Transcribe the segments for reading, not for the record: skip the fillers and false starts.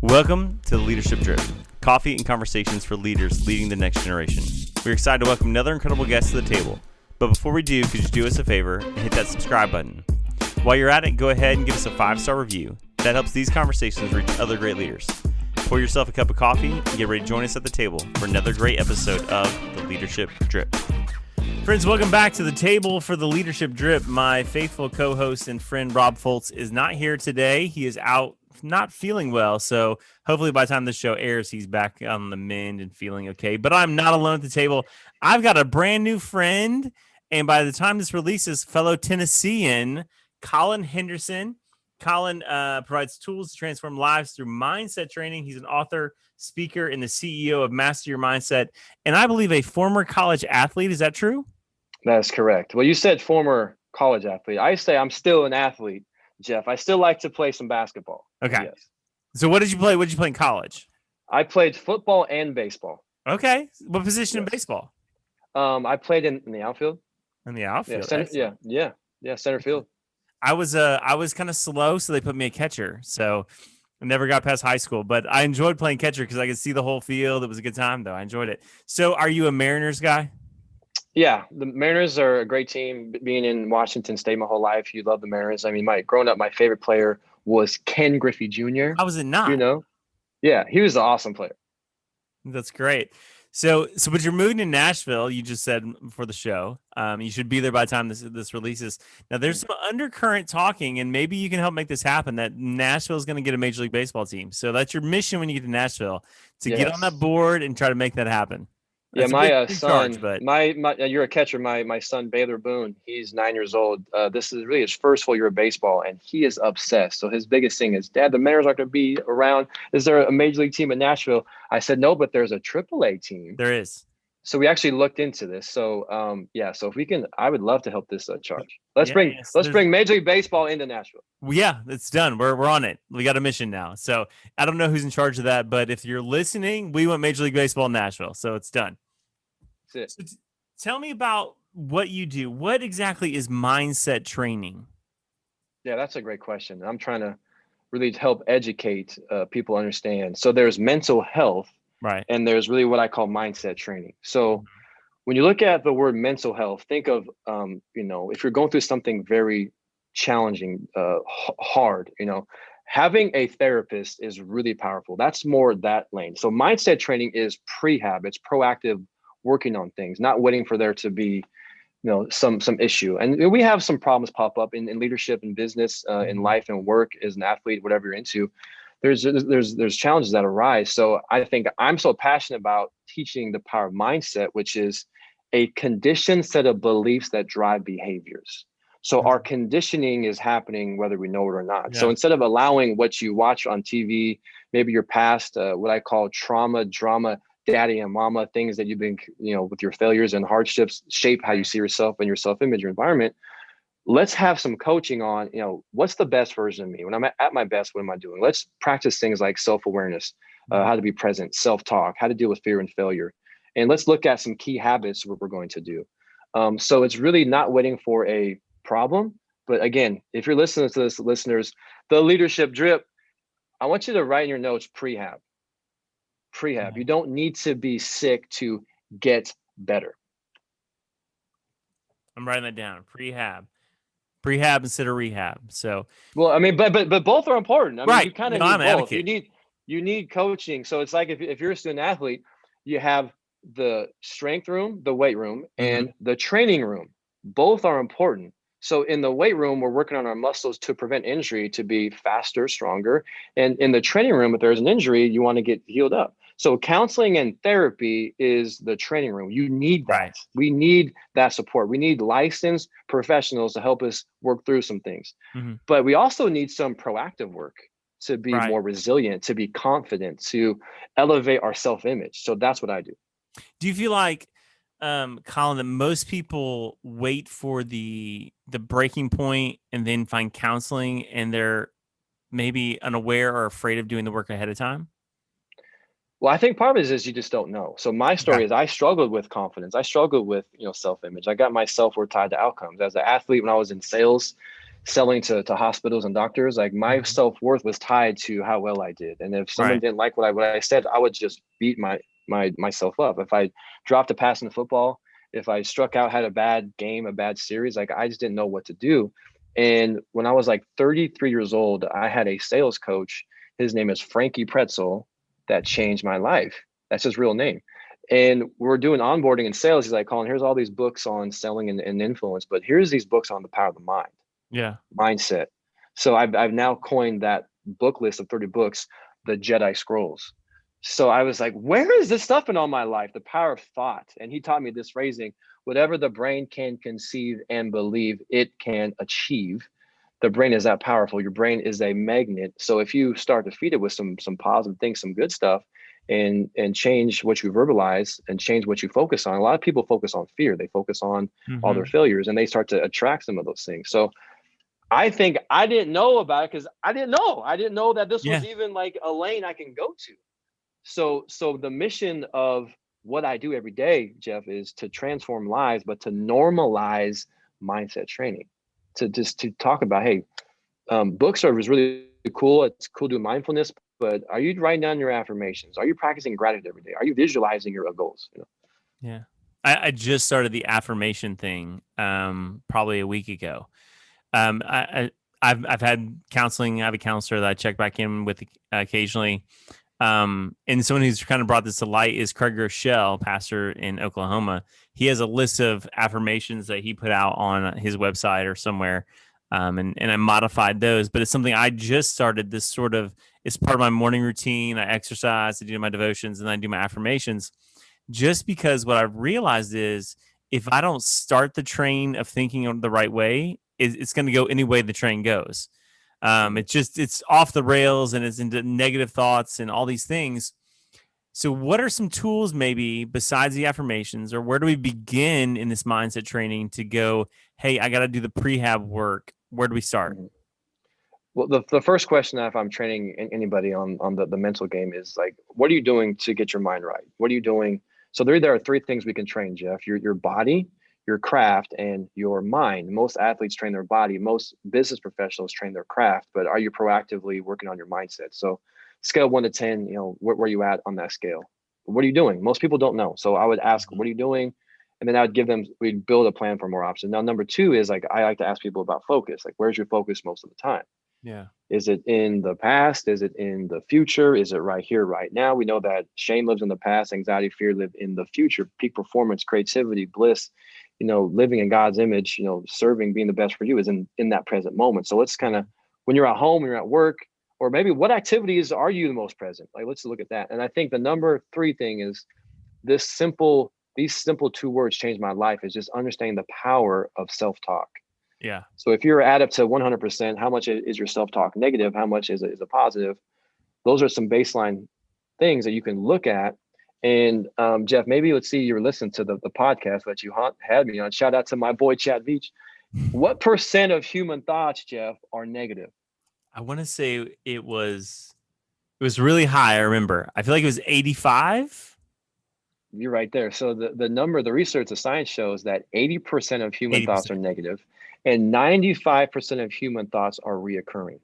Welcome to the Leadership Drip, coffee and conversations for leaders leading the next generation. We're excited to welcome another incredible guest to the table. But before we do, could you do us a favor and hit that subscribe button? While you're at it, go ahead and give us a 5-star review. That helps these conversations reach other great leaders. Pour yourself a cup of coffee and get ready to join us at the table for another great episode of the Leadership Drip. Friends, welcome back to the table for the Leadership Drip. My faithful co-host and friend Rob Foltz is not here today. He is out not feeling well, so hopefully by the time this show airs, he's back on the mend and feeling okay. But I'm not alone at the table. I've got a brand new friend, and by the time this releases, fellow Tennessean, Collin Henderson. Collin provides tools to transform lives through mindset training. He's an author, speaker, and the CEO of Master Your Mindset, and I believe a former college athlete. Is that true? That's correct. Well, you said former college athlete. I say I'm still an athlete, Jeff. I still like to play some basketball. Okay. Yes. So what did you play? What did you play in college? I played football and baseball. Okay. What position in baseball? I played in the outfield. In the outfield. Center field. I was kind of slow, so they put me a catcher. So I never got past high school, but I enjoyed playing catcher because I could see the whole field. It was a good time, though. I enjoyed it. So are you a Mariners guy? Yeah, the Mariners are a great team. Being in Washington State my whole life, you love the Mariners. I mean, growing up, my favorite player was Ken Griffey Jr. How was it not? You know? Yeah, he was an awesome player. That's great. So, but you're moving to Nashville. You just said for the show. You should be there by the time this releases. Now, there's some undercurrent talking, and maybe you can help make this happen. That Nashville is going to get a Major League Baseball team. So that's your mission when you get to Nashville, to get on that board and try to make that happen. That's my son. Charge, but you're a catcher. My son Baylor Boone. He's 9 years old. This is really his first full year of baseball, and he is obsessed. So his biggest thing is, Dad, the Mariners aren't going to be around. Is there a major league team in Nashville? I said no, but there's a AAA team. There is. So we actually looked into this. So so if we can, I would love to help this charge. Let's bring Major League Baseball into Nashville. Yeah, it's done. We're on it. We got a mission now. So I don't know who's in charge of that, but if you're listening, we want Major League Baseball in Nashville. So it's done. So tell me about what you do. What exactly is mindset training? Yeah, that's a great question. I'm trying to really help educate people understand. So there's mental health, right? And there's really what I call mindset training. So when you look at the word mental health, think of, if you're going through something very challenging, hard, having a therapist is really powerful. That's more that lane. So mindset training is prehab. It's proactive working on things, not waiting for there to be, some issue. And we have some problems pop up in leadership and business, in life and work as an athlete, whatever you're into. There's challenges that arise. So I think I'm so passionate about teaching the power of mindset, which is a conditioned set of beliefs that drive behaviors. So our conditioning is happening whether we know it or not. Yeah. So instead of allowing what you watch on TV, maybe your past, what I call trauma, drama, daddy and mama, things that you've been, with your failures and hardships shape how you see yourself and your self-image, your environment. Let's have some coaching on, what's the best version of me? When I'm at my best, what am I doing? Let's practice things like self-awareness, how to be present, self-talk, how to deal with fear and failure. And let's look at some key habits what we're going to do. So it's really not waiting for a problem. But again, if you're listening to this, listeners, the Leadership Drip, I want you to write in your notes prehab. You don't need to be sick to get better. I'm writing that down. Prehab instead of rehab. So, well, I mean, but both are important. I mean, you kind of need both. Advocate. You need coaching. So it's like if you're a student athlete, you have the strength room, the weight room, and the training room. Both are important. So in the weight room, we're working on our muscles to prevent injury, to be faster, stronger. And in the training room, if there's an injury, you want to get healed up. So counseling and therapy is the training room. You need that. Right. We need that support. We need licensed professionals to help us work through some things. But we also need some proactive work to be more resilient, to be confident, to elevate our self-image. So that's what I do. Do you feel like, Collin, that most people wait for the breaking point and then find counseling, and they're maybe unaware or afraid of doing the work ahead of time? Well, I think part of it is you just don't know. So my story is I struggled with confidence. I struggled with, self-image. I got my self-worth tied to outcomes. As an athlete, when I was in sales selling to hospitals and doctors, like my self-worth was tied to how well I did. And if someone didn't like what I said, I would just beat myself up. If I dropped a pass in football, if I struck out, had a bad game, a bad series, like I just didn't know what to do. And when I was like 33 years old, I had a sales coach. His name is Frankie Pretzel, that changed my life. That's his real name. And we're doing onboarding and sales. He's like, Collin, here's all these books on selling and influence, but here's these books on the power of the mind. Yeah. Mindset. So I've now coined that book list of 30 books, the Jedi Scrolls. So I was like, where is this stuff in all my life? The power of thought. And he taught me this phrasing: whatever the brain can conceive and believe, it can achieve. The brain is that powerful. Your brain is a magnet. So if you start to feed it with some positive things, some good stuff, and change what you verbalize and change what you focus on. A lot of people focus on fear. They focus on all their failures, and they start to attract some of those things. So I think I didn't know about it because I didn't know that this was even like a lane I can go to. So the mission of what I do every day, Jeff, is to transform lives, but to normalize mindset training, to talk about, hey, books are really cool. It's cool doing mindfulness, but are you writing down your affirmations? Are you practicing gratitude every day? Are you visualizing your goals? Yeah. I just started the affirmation thing probably a week ago. I've had counseling. I have a counselor that I check back in with occasionally. And someone who's kind of brought this to light is Craig Rochelle, pastor in Oklahoma. He has a list of affirmations that he put out on his website or somewhere. And I modified those, but it's something I just started. This sort of, it's part of my morning routine. I exercise, I do my devotions, and I do my affirmations. Just because what I've realized is if I don't start the train of thinking the right way, it's going to go any way the train goes. It's off the rails and it's into negative thoughts and all these things. So what are some tools maybe besides the affirmations, or where do we begin in this mindset training to go, hey, I got to do the prehab work. Where do we start? Well, the first question, if I'm training anybody on the mental game, is like, what are you doing to get your mind right? What are you doing? So there are three things we can train, Jeff: your body, your craft, and your mind. Most athletes train their body. Most business professionals train their craft. But are you proactively working on your mindset? So scale 1 to 10, where are you at on that scale? What are you doing? Most people don't know. So I would ask, what are you doing? And then I would we'd build a plan for more options. Now, number 2 is like, I like to ask people about focus. Like, where's your focus most of the time? Yeah. Is it in the past? Is it in the future? Is it right here, right now? We know that shame lives in the past, anxiety, fear live in the future. Peak performance, creativity, bliss, living in God's image, serving, being the best for you is in that present moment. So let's kind of, when you're at home, when you're at work, or maybe what activities are you the most present? Like, let's look at that. And I think the number 3 thing is these simple 2 words changed my life, is just understanding the power of self-talk. Yeah. So if you're at up to 100%, how much is your self-talk negative? How much is a positive? Those are some baseline things that you can look at. And Jeff, maybe let's see, you were listening to the podcast that you had me on. Shout out to my boy, Chad Veach. What % of human thoughts, Jeff, are negative? I want to say it was really high. I remember. I feel like it was 85. You're right there. So the research, the science shows that 80% of human 80%. thoughts are negative, and 95% of human thoughts are reoccurring.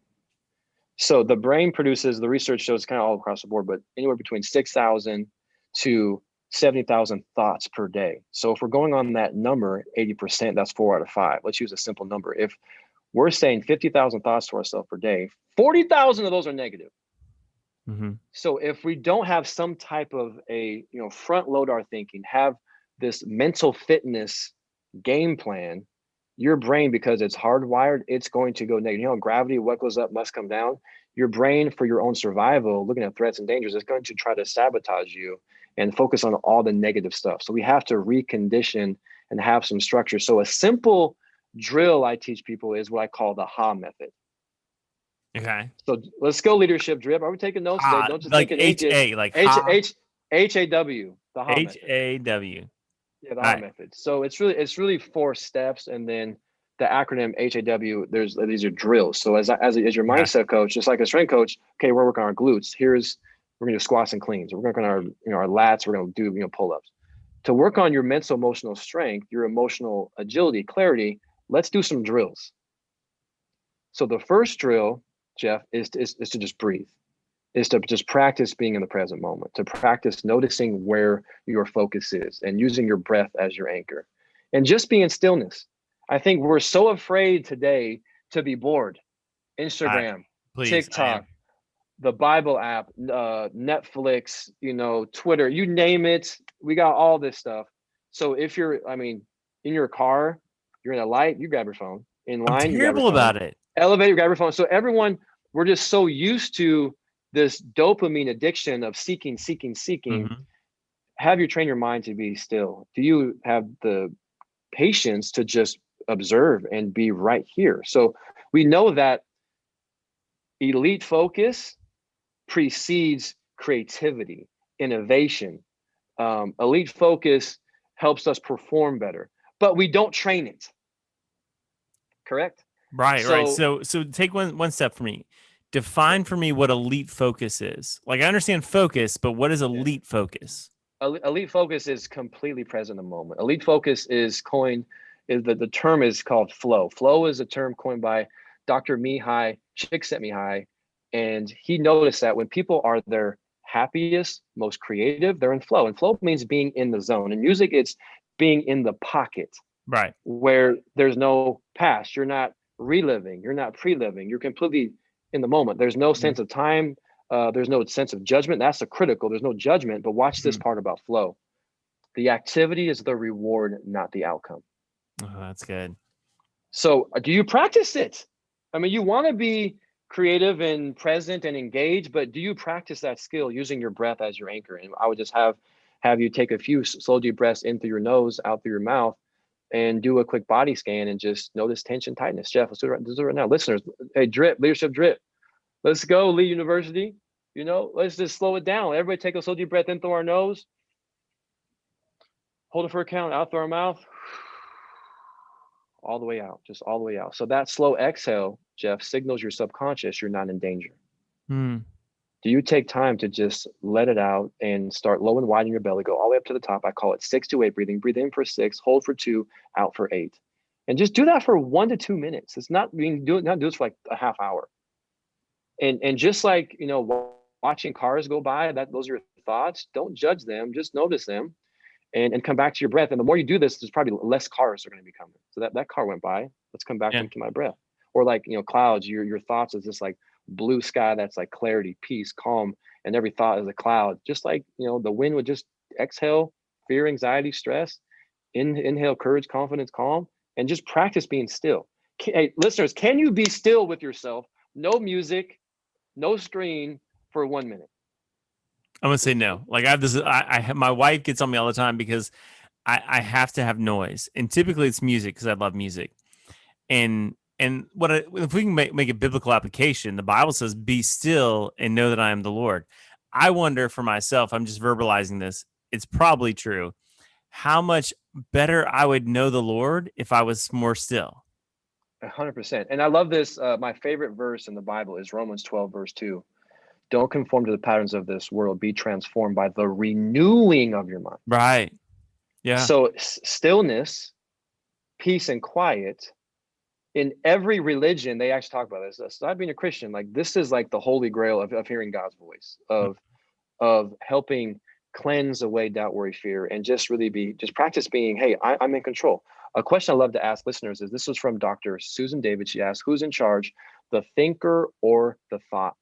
So the brain produces, the research shows kind of all across the board, but anywhere between 6,000 to 70,000 thoughts per day. So if we're going on that number, 80%, that's 4 out of 5. Let's use a simple number. If we're saying 50,000 thoughts to ourselves per day, 40,000 of those are negative. Mm-hmm. So if we don't have some type of front load our thinking, have this mental fitness game plan, your brain, because it's hardwired, it's going to go negative. Gravity, what goes up must come down. Your brain, for your own survival, looking at threats and dangers, is going to try to sabotage you and focus on all the negative stuff. So we have to recondition and have some structure. So a simple drill I teach people is what I call the HA method. Okay. So let's go, leadership drip. Are we taking notes today? Don't just like take it. HA, like H-A-W, the HA method. H-A-W. Yeah, the HA method. So it's really 4 steps, and then the acronym HAW. These are drills. So as your mindset coach, just like a strength coach, okay, we're working on our glutes. We're gonna do squats and cleans. We're working on our lats. We're gonna do pull-ups. To work on your mental emotional strength, your emotional agility, clarity, let's do some drills. So the first drill, Jeff, is to just breathe, is to just practice being in the present moment, to practice noticing where your focus is and using your breath as your anchor and just be in stillness. I think we're so afraid today to be bored. Instagram, TikTok, the Bible app, Netflix, Twitter, you name it. We got all this stuff. So if you're, in your car, you're in a light, you grab your phone. In line, I'm terrible about it. Elevator, grab your phone. So everyone, we're just so used to this dopamine addiction of seeking. Mm-hmm. Have you train your mind to be still? Do you have the patience to just observe and be right here? So we know that elite focus precedes creativity, innovation. Elite focus helps us perform better, but we don't train it. Correct? Right. So take one step for me. Define for me what elite focus is. Like, I understand focus, but what is elite focus? Elite focus is completely present in the moment. Elite focus is the term is called flow. Flow is a term coined by Dr. Mihai Csikszentmihalyi, and he noticed that when people are their happiest, most creative, they're in flow. And flow means being in the zone. In music, it's being in the pocket, right, where there's no past. You're not reliving. You're not pre-living. You're completely in the moment. There's no sense of time. There's no sense of judgment. That's the critical. There's no judgment. But watch this part about flow. The activity is the reward, not the outcome. Oh, that's good. So do you practice it? You want to be creative and present and engaged, but do you practice that skill using your breath as your anchor? And I would just have you take a few slow, deep breaths in through your nose, out through your mouth, and do a quick body scan and just notice tension, tightness. Jeff, let's do it right now. Listeners, hey, drip, leadership drip. Let's go, Lee University. Let's just slow it down. Everybody take a slow deep breath in through our nose. Hold it for a count, out through our mouth. All the way out, just all the way out. So that slow exhale, Jeff, signals your subconscious you're not in danger. Do you take time to just let it out and start low and wide in your belly, go all the way up to the top? I call it 6 to 8 breathing. Breathe in for 6, hold for 2, out for 8. And just do that for 1 to 2 minutes. It's not do this for like a half hour. And just like, watching cars go by, those are your thoughts. Don't judge them, just notice them and come back to your breath. And the more you do this, there's probably less cars are going to be coming. So that car went by. Let's come back to my breath. Or like, clouds, your thoughts is just like blue sky that's like clarity, peace, calm, and every thought is a cloud. Just like, the wind would just exhale fear, anxiety, stress, inhale courage, confidence, calm, and just practice being still. Hey, listeners, can you be still with yourself? No music, no screen for 1 minute. I'm gonna say no. Like, I have this. My wife gets on me all the time because I have to have noise, and typically it's music because I love music. And if we can make a biblical application, the Bible says, "Be still and know that I am the Lord." I wonder for myself. I'm just verbalizing this. It's probably true. How much better I would know the Lord if I was more still. 100%. And I love this. My favorite verse in the Bible is Romans 12, verse 2. Don't conform to the patterns of this world. Be transformed by the renewing of your mind. Right. Yeah. So stillness, peace, and quiet. In every religion, they actually talk about this. Aside being a Christian, like this is like the holy grail of hearing God's voice, of helping cleanse away doubt, worry, fear, and just really practice being, hey, I'm in control. A question I love to ask listeners is, this was from Dr. Susan David. She asked, who's in charge, the thinker or the thought?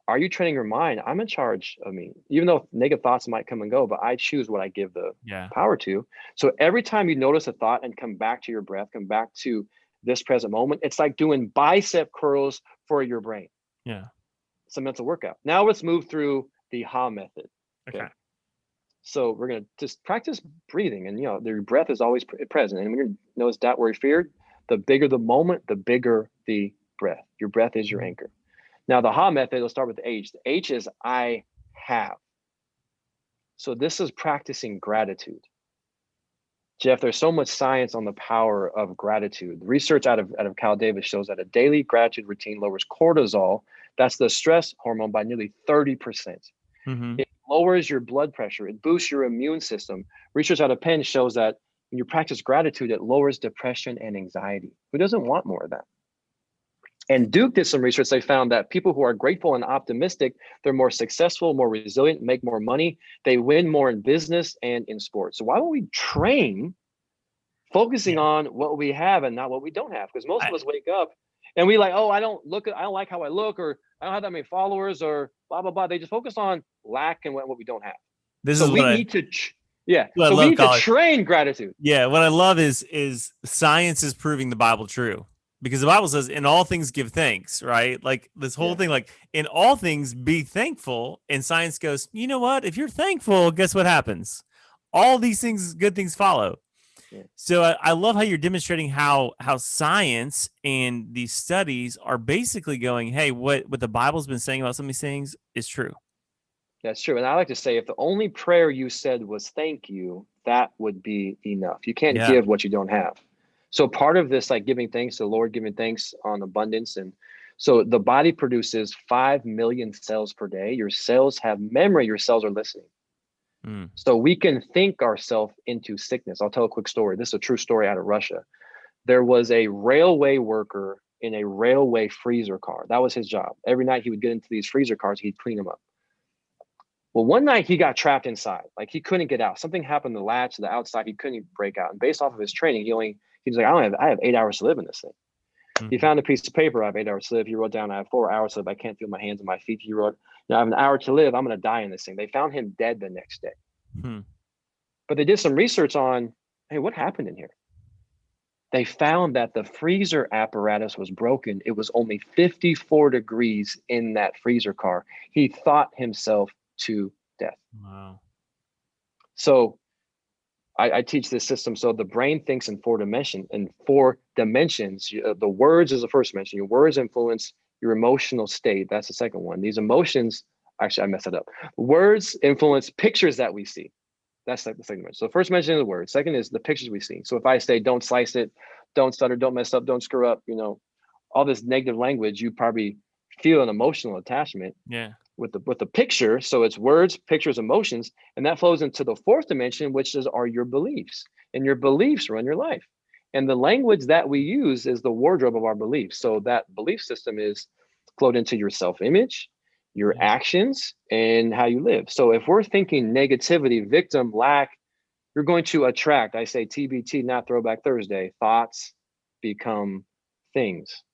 Are you training your mind? I'm in charge of me, even though negative thoughts might come and go, but I choose what I give the power to. So every time you notice a thought and come back to your breath, come back to this present moment, it's like doing bicep curls for your brain. Yeah. It's a mental workout. Now let's move through the Ha method. Okay. So we're going to just practice breathing, and your breath is always present. And when you notice doubt, worry, fear, the bigger the moment, the bigger the breath. Your breath is your anchor. Now, the Ha method, let's start with the H. The H is I have. So this is practicing gratitude. Jeff, there's so much science on the power of gratitude. Research out of Cal Davis shows that a daily gratitude routine lowers cortisol, that's the stress hormone, by nearly 30%. It lowers your blood pressure. It boosts your immune system. Research out of Penn shows that When you practice gratitude, it lowers depression and anxiety. Who doesn't want more of that? And Duke did some research. They found that people who are grateful and optimistic, they're more successful, more resilient, make more money. They win more in business and in sports. So why don't we train focusing on what we have and not what we don't have? Because most of us wake up and we like, oh, I don't like how I look, or I don't have that many followers, or blah, blah, blah. They just focus on lack and what we don't have. So we need to train gratitude. Yeah. What I love is science is proving the Bible true. Because the Bible says, in all things, give thanks, right? Like this whole thing, like in all things, be thankful. And science goes, you know what? If you're thankful, guess what happens? All these things, good things follow. Yeah. So I love how you're demonstrating how science and these studies are basically going, hey, what the Bible's been saying about some of these things is true. That's true. And I like to say, if the only prayer you said was thank you, that would be enough. You can't give what you don't have. So part of this, like giving thanks to the Lord, giving thanks on abundance. And so the body produces 5 million cells per day. Your cells have memory. Your cells are listening. So we can think ourselves into sickness. I'll tell a quick story. This is a true story out of Russia. There was a railway worker in a railway freezer car. That was his job. Every night he would get into these freezer cars. He'd clean them up. Well, one night he got trapped inside. Like he couldn't get out. Something happened to the latch to the outside. He couldn't break out. And based off of his training, he was like, I have 8 hours to live in this thing. He found a piece of paper. I have 8 hours to live. He wrote down, I have 4 hours to live. I can't feel my hands and my feet. He wrote, I have an hour to live. I'm going to die in this thing. They found him dead the next day. But they did some research on, hey, what happened in here? They found that the freezer apparatus was broken. It was only 54 degrees in that freezer car. He thought himself to death. Wow. So I teach this system. So the brain thinks in 4 dimensions. The words is the first dimension. Your words influence your emotional state. That's the second one. These emotions, actually, I messed it up. Words influence pictures that we see. That's like the second dimension. So the first dimension is the word. Second is the pictures we see. So if I say, don't slice it, don't stutter, don't mess up, don't screw up, all this negative language, you probably feel an emotional attachment. Yeah. With the picture. So it's words, pictures, emotions, and that flows into the 4th dimension, which are your beliefs, and your beliefs run your life. And the language that we use is the wardrobe of our beliefs. So that belief system is flowed into your self-image, your actions, and how you live. So if we're thinking negativity, victim, lack, you're going to attract, I say TBT, not Throwback Thursday, thoughts become things.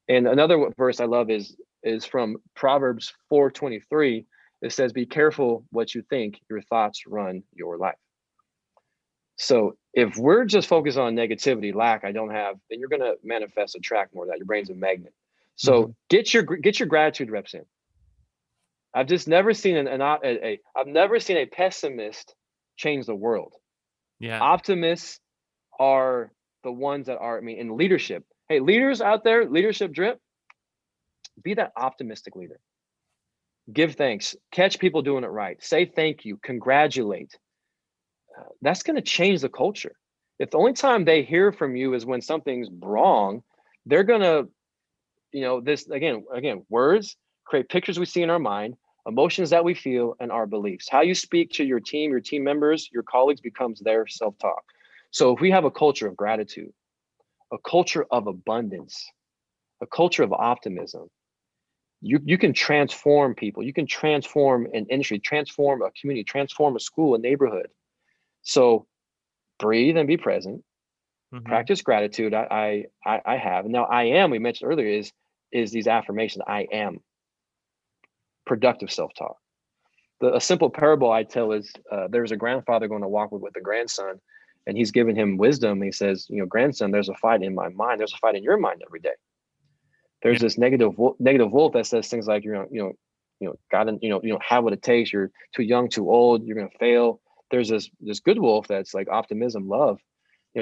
And another verse I love is from Proverbs 4:23. It says, be careful what you think, your thoughts run your life. So if we're just focused on negativity, lack, I don't have, then you're going to manifest, attract more of that. Your brain's a magnet. So get your gratitude reps in. I've just never seen I've never seen a pessimist change the world. Yeah. Optimists are the ones that are, in leadership. Hey, leaders out there, leadership drip, be that optimistic leader. Give thanks, catch people doing it right, say thank you, congratulate. That's going to change the culture. If the only time they hear from you is when something's wrong, they're going to, this again, words create pictures we see in our mind, emotions that we feel, and our beliefs. How you speak to your team members, your colleagues becomes their self-talk. So if we have a culture of gratitude, a culture of abundance, a culture of optimism, you can transform people. You can transform an industry, transform a community, transform a school, a neighborhood. So breathe and be present. Practice gratitude. I have. Now I am, we mentioned earlier, is these affirmations. I am. Productive self-talk. A simple parable I tell is there's a grandfather going to walk with a grandson, and he's giving him wisdom. He says, grandson, there's a fight in my mind. There's a fight in your mind every day. There's this negative wolf that says things like, God, you don't have what it takes. You're too young, too old. You're going to fail. There's this good wolf that's like optimism, love,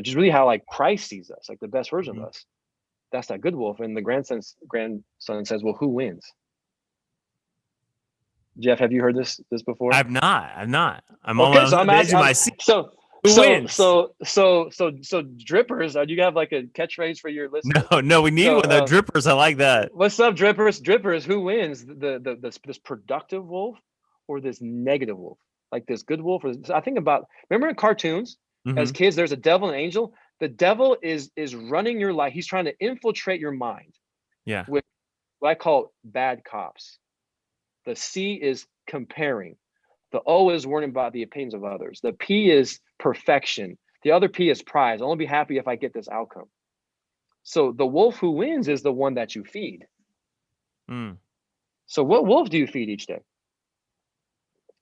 just really how like Christ sees us, like the best version of us. That's that good wolf. And the grandson says, well, who wins? Jeff, have you heard this before? I've not. I'm okay, on the edge of my seat. Who wins? So drippers, do you have like a catchphrase for your listeners? No, we need one though. Drippers, I like that. What's up, drippers? Who wins? This productive wolf or this negative wolf? Like this good wolf? I think about, remember in cartoons, As kids, there's a devil and an angel. The devil is running your life. He's trying to infiltrate your mind with what I call bad cops. The C is comparing. The O is worrying about the opinions of others. The P is perfection. The other P is pride. I'll only be happy if I get this outcome. So the wolf who wins is the one that you feed. So what wolf do you feed each day?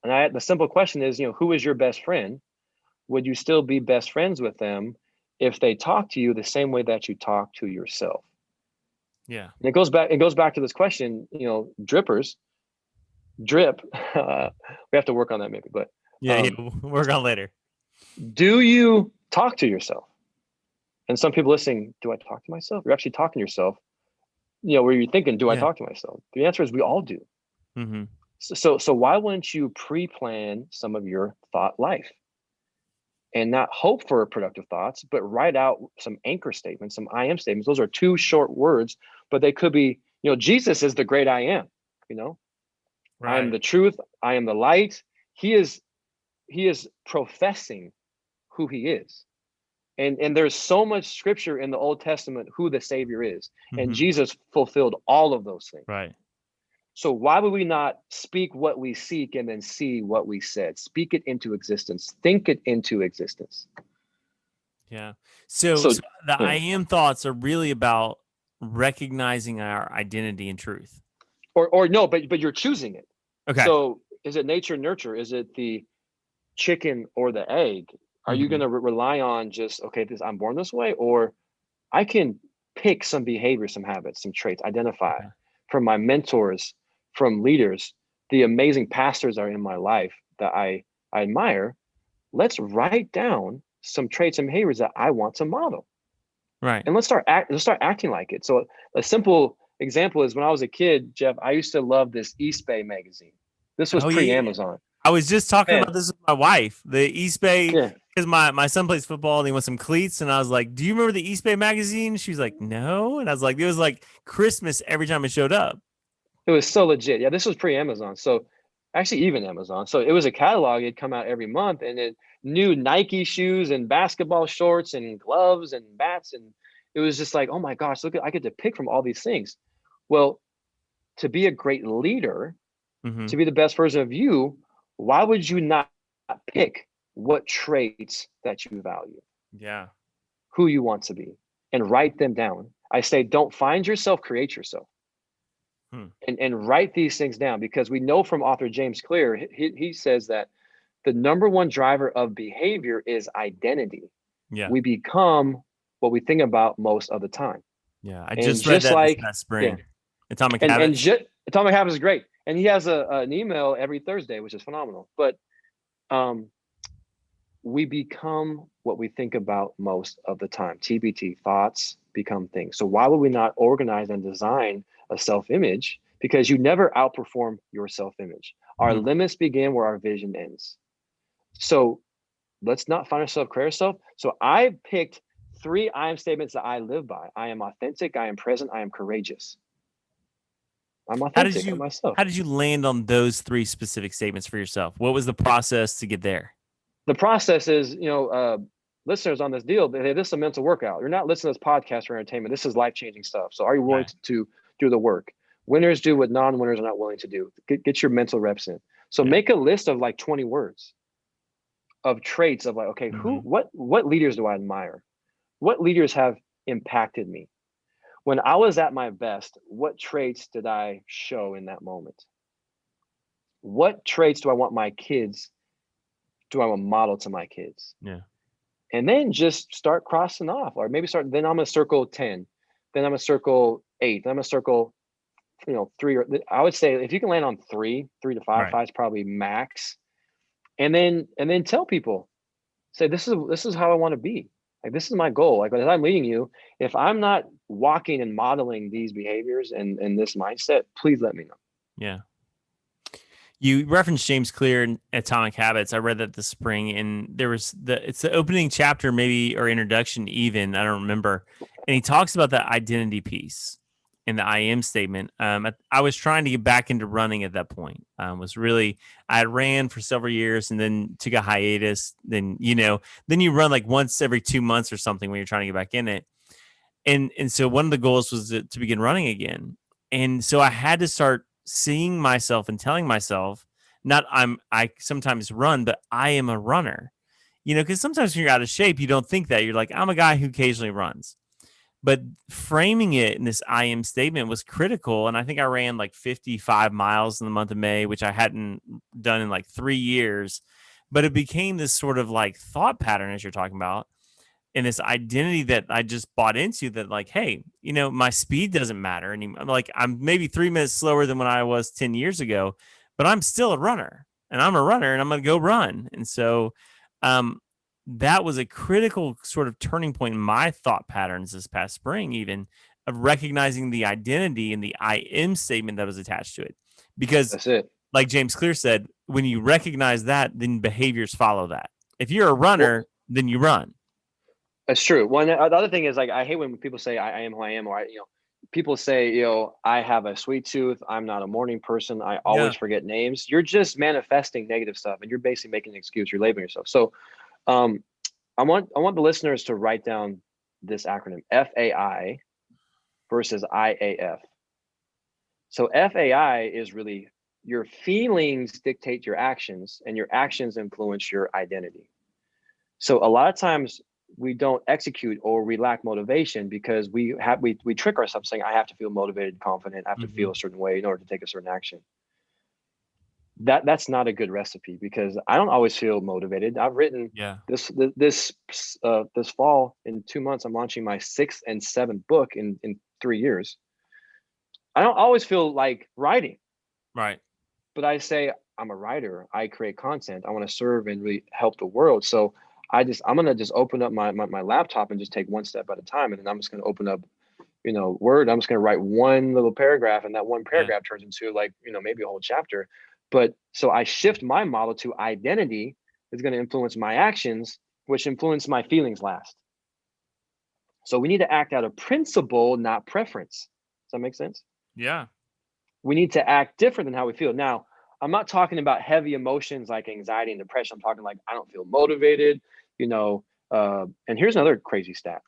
And the simple question is, who is your best friend? Would you still be best friends with them if they talk to you the same way that you talk to yourself? Yeah. And it goes back to this question, drippers, drip. We have to work on that maybe, but we'll work on later. Do you talk to yourself? And some people listening, do I talk to myself? You're actually talking to yourself. Where you're thinking, do I talk to myself? The answer is we all do. So why wouldn't you pre-plan some of your thought life and not hope for productive thoughts, but write out some anchor statements, some I am statements. Those are 2 short words, but they could be, Jesus is the great I am, Right. I am the truth. I am the light. He is professing who he is. And there's so much scripture in the Old Testament who the Savior is. And Jesus fulfilled all of those things. Right. So why would we not speak what we seek and then see what we said? Speak it into existence. Think it into existence. Yeah. So the I am thoughts are really about recognizing our identity and truth. Or no, but you're choosing it. Okay. So is it nature and nurture? Is it the chicken or the egg? Are you going to rely on just, I'm born this way? Or I can pick some behaviors, some habits, some traits, identify from my mentors, from leaders, the amazing pastors are in my life that I admire. Let's write down some traits and behaviors that I want to model. Right. And let's start acting like it. So a simple example is when I was a kid, Jeff, I used to love this East Bay magazine. This was pre-Amazon. I was just talking about this with my wife. The East Bay, because my son plays football and he wants some cleats. And I was like, do you remember the East Bay magazine? She was like, no. And I was like, it was like Christmas every time it showed up. It was so legit. Yeah, this was pre-Amazon. So actually even Amazon. So it was a catalog. It'd come out every month and it new Nike shoes and basketball shorts and gloves and bats. And it was just like, oh my gosh, look, I get to pick from all these things. Well, to be a great leader, to be the best version of you, why would you not pick what traits that you value? Yeah. Who you want to be and write them down. I say, don't find yourself, create yourself. And write these things down, because we know from author James Clear, he says that the number one driver of behavior is identity. Yeah. We become what we think about most of the time. Yeah. I just read that this past spring. Atomic Habits. Atomic Habits is great. And he has an email every Thursday, which is phenomenal. But we become what we think about most of the time. TBT, thoughts become things. So why would we not organize and design a self-image? Because you never outperform your self-image. Our limits begin where our vision ends. So let's not find ourselves, create ourselves. So I picked 3 I am statements that I live by. I am authentic, I am present, I am courageous. I'm authentic to myself. How did you land on those 3 specific statements for yourself? What was the process to get there? The process is, listeners on this deal, this is a mental workout. You're not listening to this podcast for entertainment. This is life-changing stuff. So are you willing to do the work? Winners do what non-winners are not willing to do. Get your mental reps in. So make a list of like 20 words of traits of like, okay, what leaders do I admire? What leaders have impacted me? When I was at my best, what traits did I show in that moment? What traits do I want my kids? Do I want to model to my kids? Yeah. And then just start crossing off, or maybe then I'm gonna circle 10, then I'm gonna circle 8, then I'm gonna circle, 3. Or I would say if you can land on 3 to 5, 5 is probably max. And then tell people, say this is how I want to be. Like, this is my goal. Like, as I'm leading you, if I'm not walking and modeling these behaviors and this mindset, please let me know. Yeah. You referenced James Clear in Atomic Habits. I read that this spring, and there was it's the opening chapter, maybe, or introduction even. I don't remember. And he talks about that identity piece. and the I am statement. I was trying to get back into running at that point. I ran for several years and then took a hiatus. Then then you run like once every 2 months or something when you're trying to get back in it. And so one of the goals was to begin running again. And so I had to start seeing myself and telling myself, not I sometimes run, but I am a runner. Because sometimes when you're out of shape, you don't think that. You're like, I'm a guy who occasionally runs. But framing it in this I am statement was critical. And I think I ran like 55 miles in the month of May, which I hadn't done in like 3 years. But it became this sort of like thought pattern, as you're talking about, and this identity that I just bought into, that like, hey, my speed doesn't matter anymore. Like, I'm maybe 3 minutes slower than when I was 10 years ago, but I'm still a runner, and I'm a runner, and I'm going to go run. And so, that was a critical sort of turning point in my thought patterns this past spring, even, of recognizing the identity and the I am statement that was attached to it. Because That's it. like James Clear said, when you recognize that, then behaviors follow that. If you're a runner, then you run. That's true. One, the other thing is, like, I hate when people say I am who I am, or people say, I have a sweet tooth. I'm not a morning person. I always forget names. You're just manifesting negative stuff, and you're basically making an excuse. You're labeling yourself. So, I want the listeners to write down this acronym: FAI versus IAF. So FAI is really your feelings dictate your actions, and your actions influence your identity. So a lot of times we don't execute, or we lack motivation because we trick ourselves saying, I have to feel motivated, confident, I have to feel a certain way in order to take a certain action. That's not a good recipe, because I don't always feel motivated. I've written this fall, in 2 months, I'm launching my 6th and 7th book in 3 years. I don't always feel like writing. Right. But I say, I'm a writer. I create content. I want to serve and really help the world. So I'm going to just open up my laptop and just take one step at a time. And then I'm just going to open up, Word. I'm just going to write one little paragraph, and that one paragraph turns into, like, maybe a whole chapter. But so I shift my model to identity is going to influence my actions, which influence my feelings last. So we need to act out of principle, not preference. Does that make sense? Yeah. We need to act different than how we feel. Now, I'm not talking about heavy emotions like anxiety and depression. I'm talking like, I don't feel motivated, and here's another crazy stat.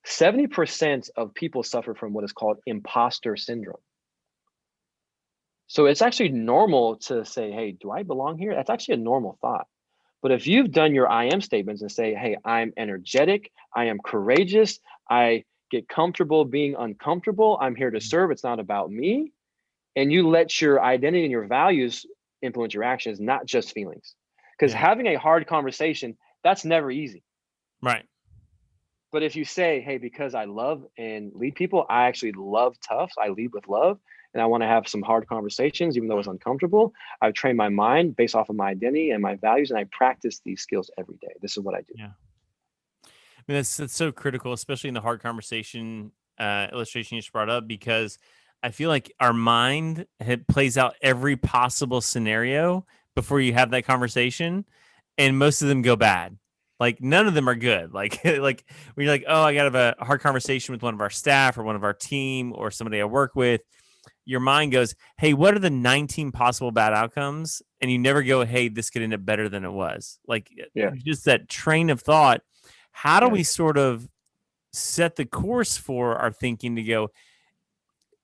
70% of people suffer from what is called imposter syndrome. So it's actually normal to say, hey, do I belong here? That's actually a normal thought. But if you've done your I am statements and say, hey, I'm energetic, I am courageous, I get comfortable being uncomfortable, I'm here to serve, it's not about me, and you let your identity and your values influence your actions, not just feelings. Because having a hard conversation, that's never easy. Right. But if you say, hey, because I love and lead people, I actually love tough, I lead with love, and I want to have some hard conversations, even though it's uncomfortable. I've trained my mind based off of my identity and my values, and I practice these skills every day. This is what I do. Yeah. I mean, that's so critical, especially in the hard conversation illustration you just brought up, because I feel like our mind plays out every possible scenario before you have that conversation, and most of them go bad. Like, none of them are good. Like when you're like, oh, I got to have a hard conversation with one of our staff or one of our team or somebody I work with, your mind goes, hey, what are the 19 possible bad outcomes? And you never go, hey, this could end up better than it was. Like, just that train of thought. How do we sort of set the course for our thinking to go,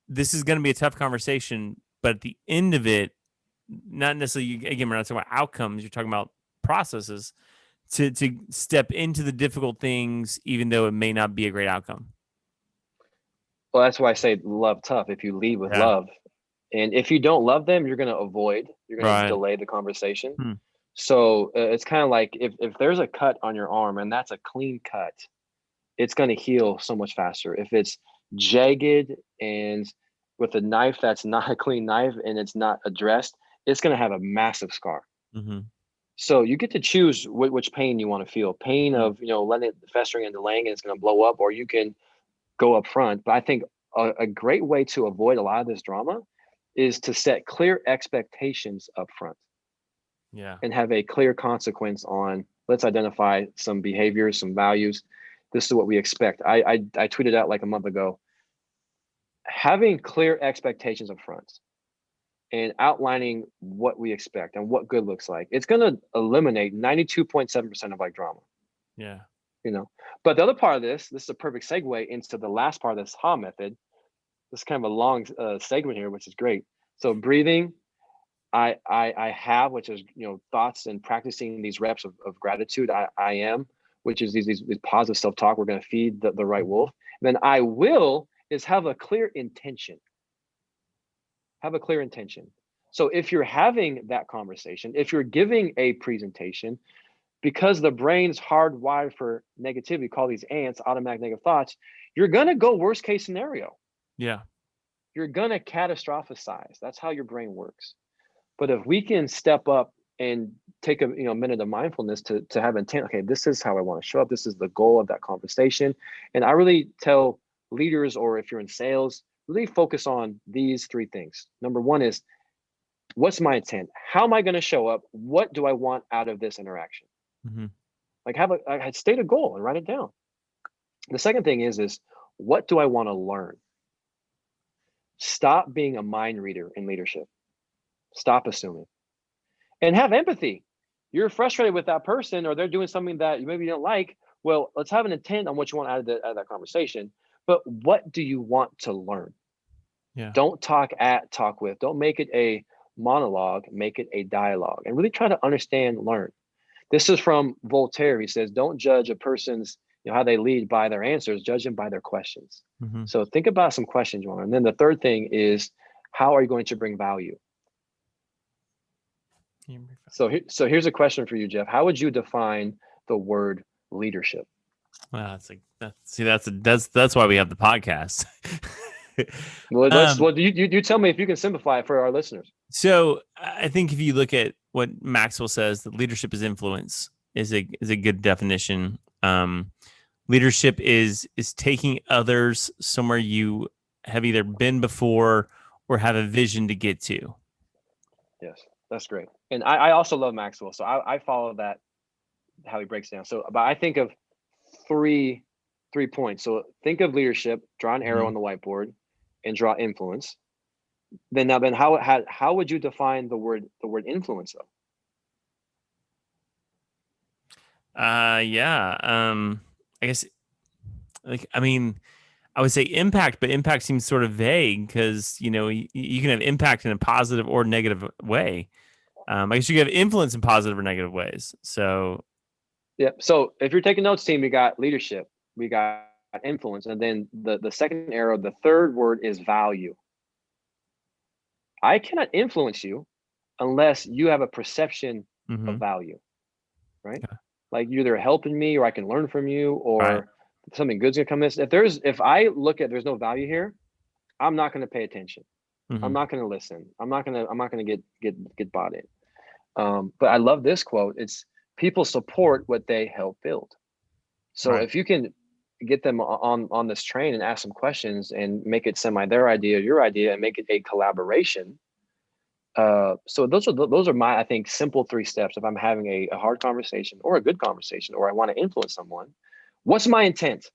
this is going to be a tough conversation, but at the end of it, not necessarily, again, we're not talking about outcomes, you're talking about processes, to step into the difficult things, even though it may not be a great outcome. Well, that's why I say love tough. If you lead with love, and if you don't love them, you're going to avoid, you're going to delay the conversation. So it's kind of like if there's a cut on your arm and that's a clean cut, it's going to heal so much faster. If it's jagged and with a knife that's not a clean knife and it's not addressed, it's going to have a massive scar. So you get to choose which pain you want to feel. Pain of, letting it festering and delaying, and it's going to blow up, or you can go up front. But I think a great way to avoid a lot of this drama is to set clear expectations up front. And have a clear consequence on, let's identify some behaviors, some values. This is what we expect. I tweeted out like a month ago, having clear expectations up front and outlining what we expect and what good looks like, it's going to eliminate 92.7% of like drama. Yeah. But the other part of this is a perfect segue into the last part of this HA method. This is kind of a long segment here, which is great. So breathing, I have, which is, thoughts and practicing these reps of gratitude. I am, which is these positive self-talk. We're going to feed the right wolf. And then I will is have a clear intention. Have a clear intention. So if you're having that conversation, if you're giving a presentation, because the brain's hardwired for negativity, call these ants, automatic negative thoughts, you're going to go worst case scenario. Yeah. You're going to catastrophize. That's how your brain works. But if we can step up and take a minute of mindfulness to have intent, okay, this is how I want to show up. This is the goal of that conversation. And I really tell leaders, or if you're in sales, really focus on these three things. Number one is, what's my intent? How am I going to show up? What do I want out of this interaction? Mm-hmm. Like state a goal and write it down. The second thing is what do I want to learn? Stop being a mind reader in leadership. Stop assuming. And have empathy. You're frustrated with that person, or they're doing something that you maybe don't like. Well, let's have an intent on what you want out of that conversation. But what do you want to learn? Yeah. Don't talk with. Don't make it a monologue. Make it a dialogue. And really try to understand, learn. This is from Voltaire. He says, don't judge a person's, how they lead by their answers, judge them by their questions. Mm-hmm. So think about some questions you want. And then the third thing is, how are you going to bring value? So here's a question for you, Jeff. How would you define the word leadership? Well, that's why we have the podcast. Well, you tell me if you can simplify it for our listeners. So I think if you look at what Maxwell says, that leadership is influence is a good definition. Leadership is taking others somewhere you have either been before or have a vision to get to. Yes, that's great. And I also love Maxwell. So I follow that, how he breaks down. So, but I think of three points. So think of leadership, draw an arrow on the whiteboard, and draw influence. Then how would you define the word influence though? I guess, I would say impact, but impact seems sort of vague because, you can have impact in a positive or negative way. I guess you can have influence in positive or negative ways. So, yeah. So if you're taking notes, team, we got leadership, we got influence, and then the second arrow, the third word is value. I cannot influence you unless you have a perception of value, right? Yeah. Like you're either helping me, or I can learn from you, or something good's gonna come this. If I look at there's no value here, I'm not gonna pay attention. I'm not gonna listen. I'm not gonna get bought in. But I love this quote. It's people support what they help build. So if you can get them on this train and ask some questions and make it semi their idea, your idea, and make it a collaboration. So those are my, I think, simple 3 steps. If I'm having a hard conversation or a good conversation, or I want to influence someone, what's my intent?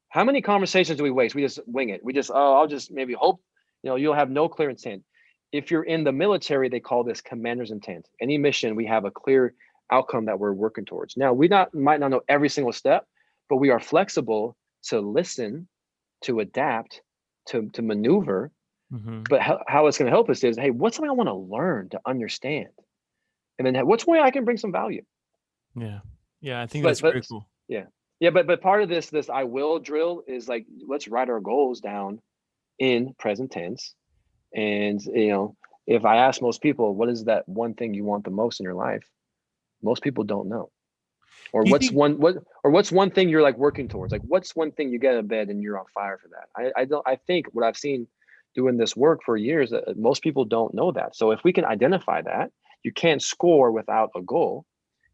How many conversations do we waste? We just wing it. We just, I'll just maybe hope, you'll have no clear intent. If you're in the military, they call this commander's intent. Any mission, we have a clear outcome that we're working towards. Now, might not know every single step, but we are flexible to listen, to adapt, to maneuver. But how it's going to help us is, hey, what's something I want to learn, to understand? And then what's way I can bring some value? Yeah. Yeah, I think that's pretty cool. Yeah. Yeah, but part of this I will drill is like, let's write our goals down in present tense. And, if I ask most people, what is that one thing you want the most in your life? Most people don't know. Or what's one thing you're like working towards? Like, what's one thing you get out of bed and you're on fire for that? I think what I've seen doing this work for years, most people don't know that. So if we can identify that, you can't score without a goal.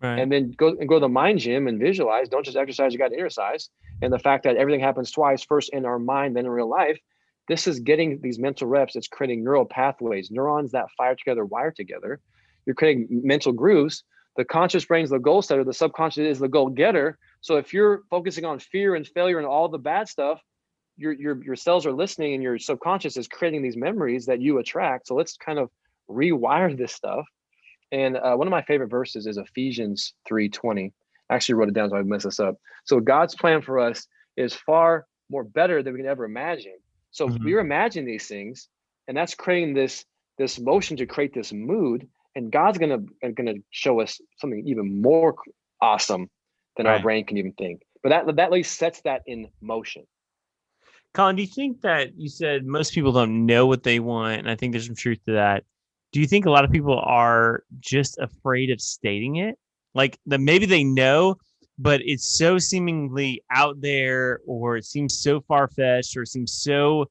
Right. And then go to the mind gym and visualize. Don't just exercise, you got to exercise. And the fact that everything happens twice, first in our mind, then in real life, this is getting these mental reps. It's creating neural pathways, neurons that fire together, wire together. You're creating mental grooves. The conscious brain is the goal setter. The subconscious is the goal getter. So if you're focusing on fear and failure and all the bad stuff, your cells are listening, and your subconscious is creating these memories that you attract. So let's kind of rewire this stuff. And one of my favorite verses is Ephesians 3:20. I actually wrote it down so I mess this up. So God's plan for us is far more better than we can ever imagine. So we're imagining these things, and that's creating this motion to create this mood. And God's gonna show us something even more awesome than our brain can even think. But that at least sets that in motion. Collin, do you think that you said most people don't know what they want? And I think there's some truth to that. Do you think a lot of people are just afraid of stating it? Like that maybe they know, but it's so seemingly out there, or it seems so far-fetched, or it seems so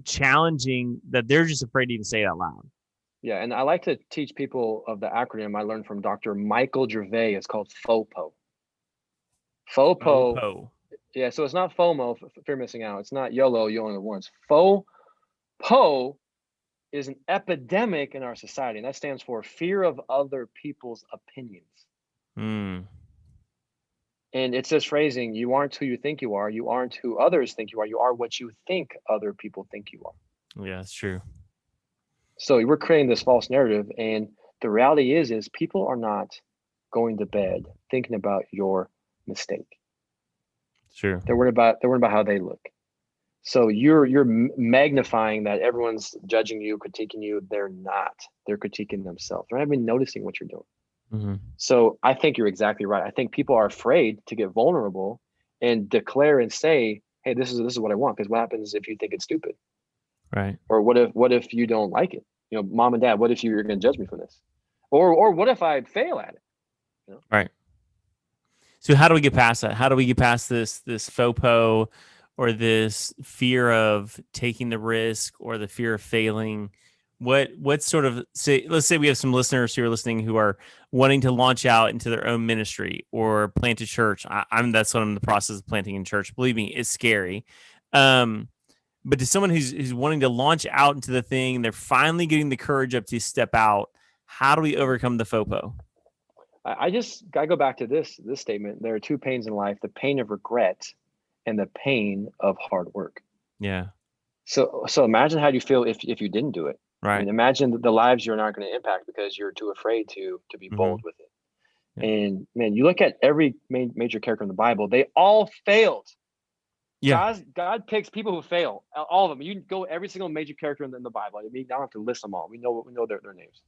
challenging that they're just afraid to even say it out loud. Yeah, and I like to teach people of the acronym I learned from Dr. Michael Gervais. It's called FOPO. FOPO. Yeah, so it's not FOMO, fear missing out. It's not YOLO, you only live once. FOPO is an epidemic in our society, and that stands for fear of other people's opinions. And it's this phrasing: you aren't who you think you are. You aren't who others think you are. You are what you think other people think you are. Yeah, that's true. So we're creating this false narrative, and the reality is people are not going to bed thinking about your mistake. Sure. They're worried about how they look. So you're magnifying that everyone's judging you, critiquing you. They're not. They're critiquing themselves. They're not even noticing what you're doing. So I think you're exactly right. I think people are afraid to get vulnerable and declare and say, "Hey, this is what I want." Because what happens if you think it's stupid? Right. Or what if you don't like it? You know, mom and dad, what if you're going to judge me for this? Or what if I fail at it? You know? Right. So how do we get past that? How do we get past this FOPO, or this fear of taking the risk, or the fear of failing? What sort of let's say we have some listeners who are listening who are wanting to launch out into their own ministry or plant a church. That's what I'm in the process of planting in church. Believe me, it's scary. But to someone who's wanting to launch out into the thing, they're finally getting the courage up to step out. How do we overcome the FOPO? I go back to this statement. There are two pains in life: the pain of regret and the pain of hard work. Yeah. So imagine how you feel if you didn't do it. Right. I mean, imagine the lives you're not going to impact because you're too afraid to be bold with it. Yeah. And man, you look at every major character in the Bible; they all failed. Yeah. God picks people who fail. All of them. You can go every single major character in the Bible. I mean, I don't have to list them all. We know their names.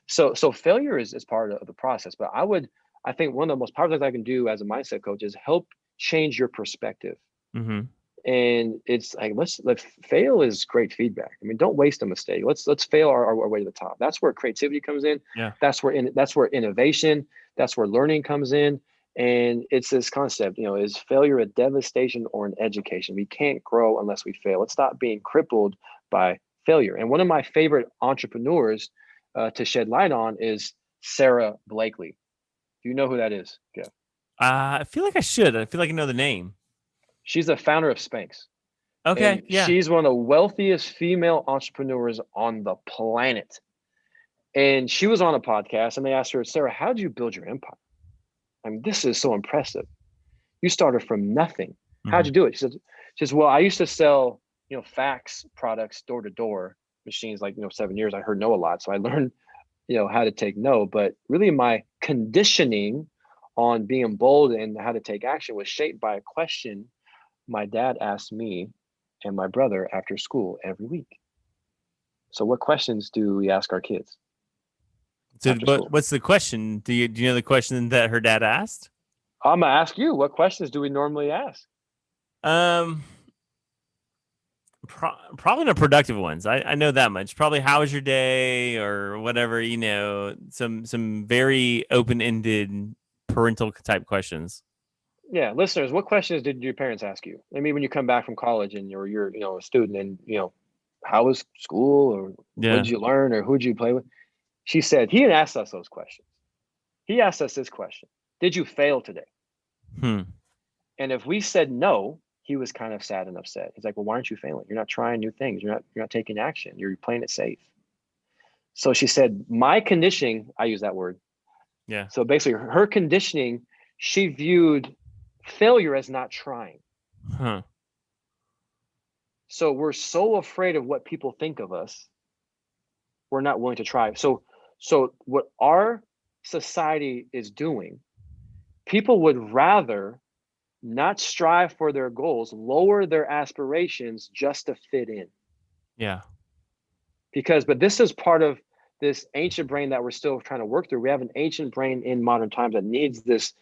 So failure is part of the process. But I think one of the most powerful things I can do as a mindset coach is help change your perspective. And it's like, let's fail is great feedback. I mean, don't waste a mistake. Let's fail our way to the top. That's where creativity comes in. Yeah. That's where innovation, that's where learning comes in. And it's this concept, is failure a devastation or an education? We can't grow unless we fail. Let's stop being crippled by failure. And one of my favorite entrepreneurs to shed light on is Sarah Blakely. Do you know who that is? Yeah. I feel like I should. I feel like I know the name. She's the founder of Spanx. Okay. And yeah. She's one of the wealthiest female entrepreneurs on the planet. And she was on a podcast, and they asked her, "Sarah, how did you build your empire? I mean, this is so impressive. You started from nothing. How'd you do it?" She says, "Well, I used to sell, fax products door to door machines, like, 7 years. I heard no a lot. So I learned, how to take no. But really my conditioning on being bold and how to take action was shaped by a question my dad asked me and my brother after school every week." So what questions do we ask our kids? So what's the question? Do you know the question that her dad asked? I'm gonna ask you, what questions do we normally ask? Probably not productive ones. I know that much. Probably, how was your day, or whatever, some very open-ended parental type questions. Yeah, listeners, what questions did your parents ask you? I mean, when you come back from college and you're a student, and how was school, or what did you learn, or who did you play with? She said he didn't ask us those questions. He asked us this question: did you fail today? And if we said no, he was kind of sad and upset. He's like, "Well, why aren't you failing? You're not trying new things. You're not taking action. You're playing it safe." So she said, my conditioning, I use that word. Yeah. So basically her conditioning, she viewed failure as not trying. So we're so afraid of what people think of us, we're not willing to try. So what our society is doing, people would rather not strive for their goals, lower their aspirations just to fit in. Yeah. But this is part of this ancient brain that we're still trying to work through. We have an ancient brain in modern times that needs this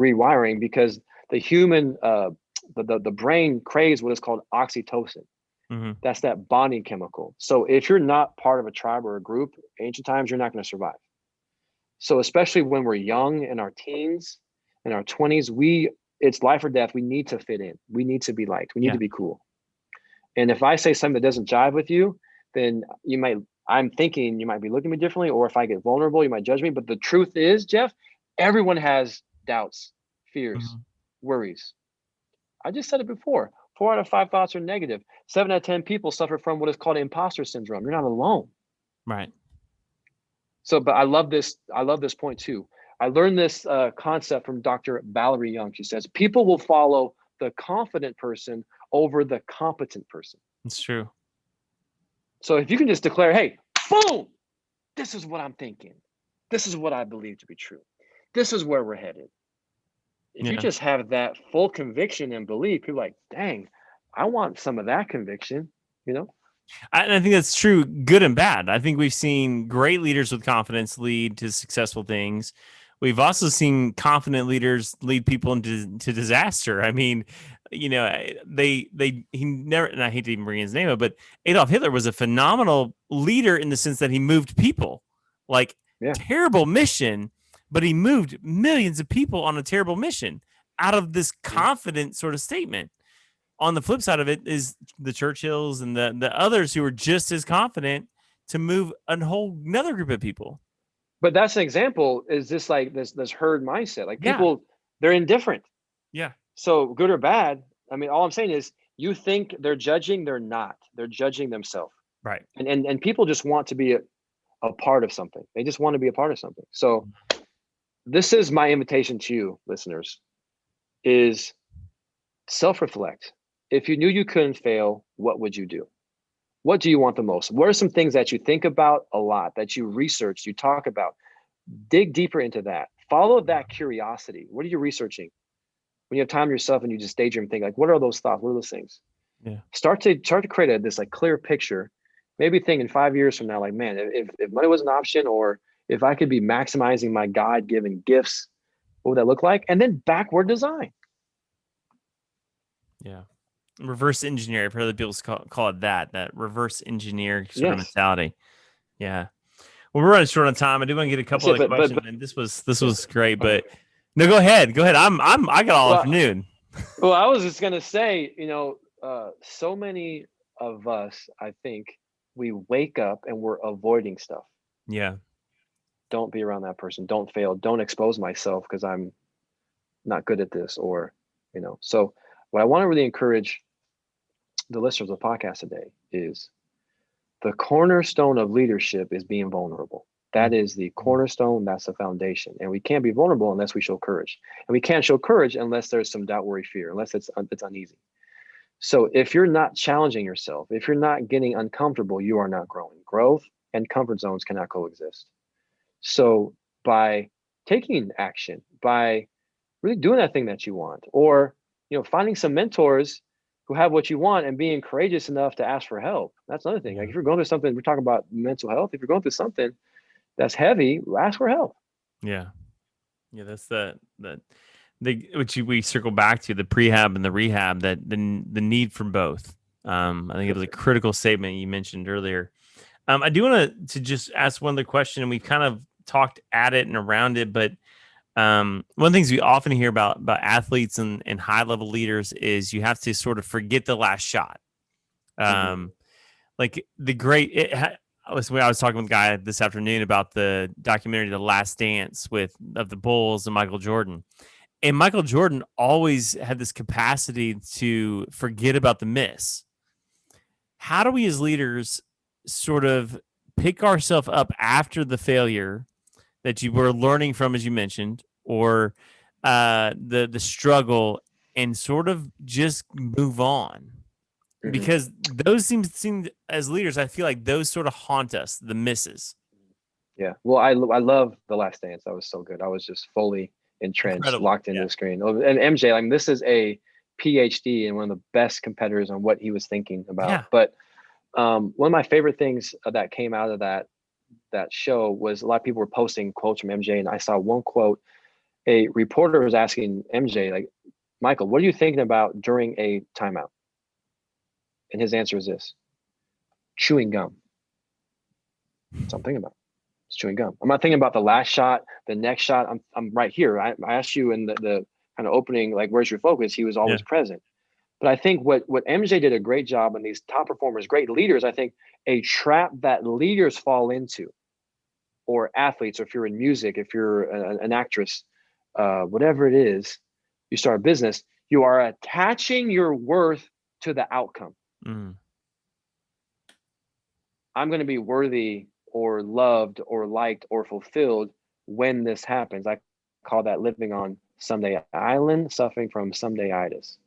rewiring, because the human, the brain craves what is called oxytocin. Mm-hmm. That's that bonding chemical. So if you're not part of a tribe or a group, ancient times, you're not going to survive. So especially when we're young, in our teens, in our 20s, it's life or death. We need to fit in. We need to be liked. We need Yeah. to be cool. And if I say something that doesn't jive with you, then I'm thinking you might be looking at me differently, or if I get vulnerable, you might judge me. But the truth is, Jeff, everyone has doubts, fears, Mm-hmm. worries. I just said it before. 4 out of 5 thoughts are negative. 7 out of 10 people suffer from what is called imposter syndrome. You're not alone. Right. So, but I love this. I love this point too. I learned this concept from Dr. Valerie Young. She says people will follow the confident person over the competent person. It's true. So if you can just declare, hey, boom, this is what I'm thinking. This is what I believe to be true. This is where we're headed. If you just have that full conviction and belief, you're like, dang, I want some of that conviction, you know? I think that's true, good and bad. I think we've seen great leaders with confidence lead to successful things. We've also seen confident leaders lead people into disaster. I mean, he never, and I hate to even bring his name up, but Adolf Hitler was a phenomenal leader in the sense that he moved people. Like, terrible mission, but he moved millions of people on a terrible mission out of this confident sort of statement. On the flip side of it is the Churchills and the others who are just as confident to move a whole another group of people. But that's an example, is this like this herd mindset. Like people, they're indifferent. Yeah. So good or bad, I mean, all I'm saying is you think they're judging, they're not. They're judging themselves. Right. And people just want to be a part of something. They just want to be a part of something. So this is my invitation to you, listeners, is self-reflect. If you knew you couldn't fail, what would you do? What do you want the most? What are some things that you think about a lot, that you research, you talk about? Dig deeper into that. Follow that curiosity. What are you researching? When you have time to yourself and you just daydream, think like, what are those thoughts? What are those things? Yeah. Start to create this like clear picture. Maybe think in 5 years from now, like, man, if money was an option, or if I could be maximizing my God-given gifts, what would that look like? And then backward design. Yeah. Reverse engineer. I've heard that people call it that reverse engineer sort of mentality. Yeah. Well, we're running short on time. I do want to get a couple of questions, and this was great. But no, go ahead. I got all afternoon. Well, I was just gonna say, so many of us, I think, we wake up and we're avoiding stuff. Yeah. Don't be around that person. Don't fail. Don't expose myself because I'm not good at this, or, So what I want to really encourage the listeners of the podcast today is the cornerstone of leadership is being vulnerable. That is the cornerstone. That's the foundation. And we can't be vulnerable unless we show courage. And we can't show courage unless there's some doubt, worry, fear, unless it's uneasy. So if you're not challenging yourself, if you're not getting uncomfortable, you are not growing. Growth and comfort zones cannot coexist. So by taking action, by really doing that thing that you want, or finding some mentors who have what you want and being courageous enough to ask for help. That's another thing. Like if you're going through something, we're talking about mental health. If you're going through something that's heavy, ask for help. Yeah. Yeah. That's which we circle back to, the prehab and the rehab, that the need for both. I think it was a critical statement you mentioned earlier. I do want to just ask one other question, and we've kind of talked at it and around it, but one of the things we often hear about athletes and high level leaders is you have to sort of forget the last shot. Like I was talking with a guy this afternoon about the documentary, The Last Dance of the Bulls and Michael Jordan. And Michael Jordan always had this capacity to forget about the miss. How do we as leaders sort of pick ourselves up after the failure that you were learning from, as you mentioned, or the struggle, and sort of just move on? because those seem as leaders, I feel like those sort of haunt us, the misses. Yeah. Well, I love The Last Dance. That was so good. I was just fully entrenched, Incredible. locked into the screen. And MJ, like, this is a PhD and one of the best competitors on what he was thinking about. Yeah. But one of my favorite things that came out of that show was a lot of people were posting quotes from MJ, and I saw one quote. A reporter was asking MJ, like, Michael, what are you thinking about during a timeout? And his answer is this: chewing gum. That's what I'm thinking about. It's chewing gum. I'm not thinking about the last shot, the next shot. I'm right here. I asked you in the kind of opening, like, where's your focus? He was always present. But I think what MJ did a great job, and these top performers, great leaders, I think a trap that leaders fall into, or athletes, or if you're in music, if you're an actress, whatever it is, you start a business, you are attaching your worth to the outcome. I'm going to be worthy or loved or liked or fulfilled when this happens. I call that living on someday island, suffering from someday-itis.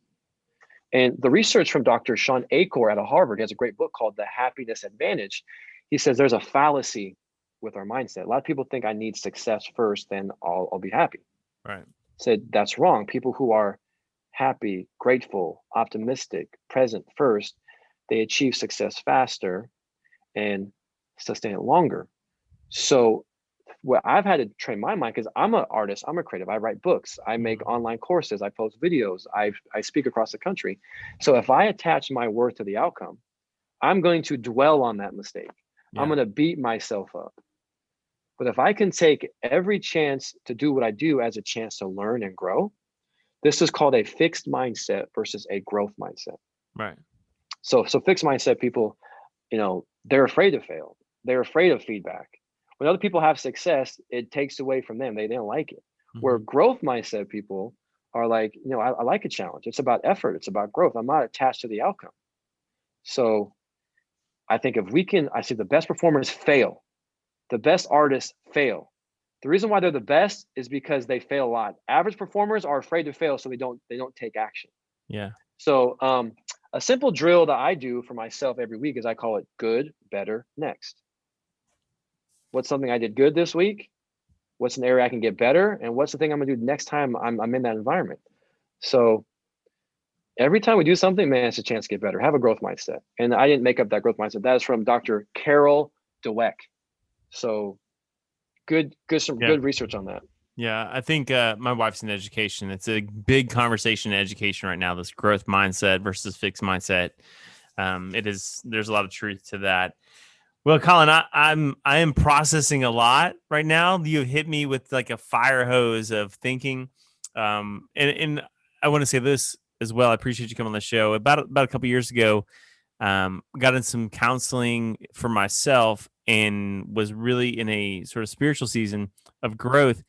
And the research from Dr. Sean Achor out of Harvard has a great book called The Happiness Advantage. He says there's a fallacy with our mindset. A lot of people think I need success first, then I'll be happy. Right. Said that's wrong. People who are happy, grateful, optimistic, present first, they achieve success faster and sustain it longer. So what I've had to train my mind, because I'm an artist, I'm a creative, I write books, I make online courses, I post videos, I speak across the country. So if I attach my worth to the outcome, I'm going to dwell on that mistake. Yeah. I'm going to beat myself up. But if I can take every chance to do what I do as a chance to learn and grow, this is called a fixed mindset versus a growth mindset. Right. So fixed mindset people, they're afraid to fail. They're afraid of feedback. When other people have success, it takes away from them. They don't like it. Where growth mindset people are like, I like a challenge. It's about effort. It's about growth. I'm not attached to the outcome. So I think I see the best performers fail. The best artists fail. The reason why they're the best is because they fail a lot. Average performers are afraid to fail, so they don't take action. Yeah. So a simple drill that I do for myself every week is I call it good, better, next. What's something I did good this week? What's an area I can get better? And what's the thing I'm gonna do next time I'm in that environment? So every time we do something, man, it's a chance to get better. Have a growth mindset. And I didn't make up that growth mindset. That is from Dr. Carol Dweck. So good research on that. Yeah, I think my wife's in education. It's a big conversation in education right now, this growth mindset versus fixed mindset. There's a lot of truth to that. Well, Collin, I am processing a lot right now. You hit me with like a fire hose of thinking. And I want to say this as well. I appreciate you coming on the show. About a couple years ago, got in some counseling for myself and was really in a sort of spiritual season of growth.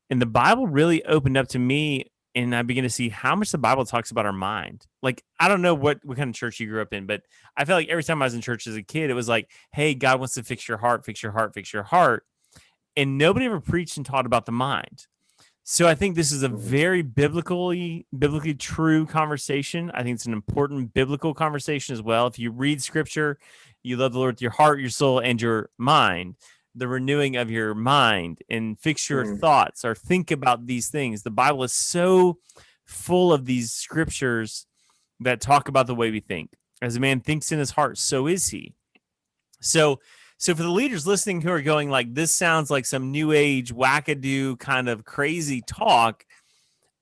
And the Bible really opened up to me, and I began to see how much the Bible talks about our mind. Like, I don't know what kind of church you grew up in, but I felt like every time I was in church as a kid, it was like, hey, God wants to fix your heart, fix your heart, fix your heart. And nobody ever preached and taught about the mind. So I think this is a very biblically true conversation. I think it's an important biblical conversation as well. If you read scripture, you love the Lord with your heart, your soul, and your mind. The renewing of your mind and fix your thoughts or think about these things. The Bible is so full of these scriptures that talk about the way we think. As a man thinks in his heart, so is he. So for the leaders listening who are going like, this sounds like some new age wackadoo kind of crazy talk,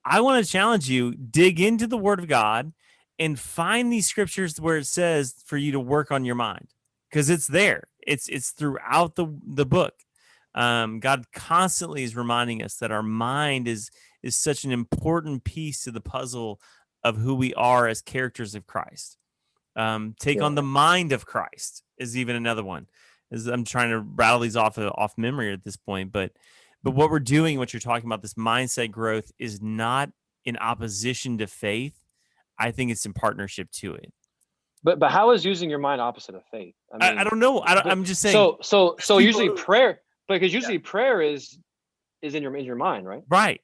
I want to challenge you, dig into the Word of God and find these scriptures where it says for you to work on your mind, because it's there. It's throughout the book. God constantly is reminding us that our mind is such an important piece to the puzzle of who we are as characters of Christ. Take on the mind of Christ is even another one. As I'm trying to rattle these off memory at this point, but what we're doing, what you're talking about, this mindset growth is not in opposition to faith. I think it's in partnership to it. But how is using your mind opposite of faith? I don't know. I'm just saying. So usually prayer, because usually prayer is in your mind, right? Right.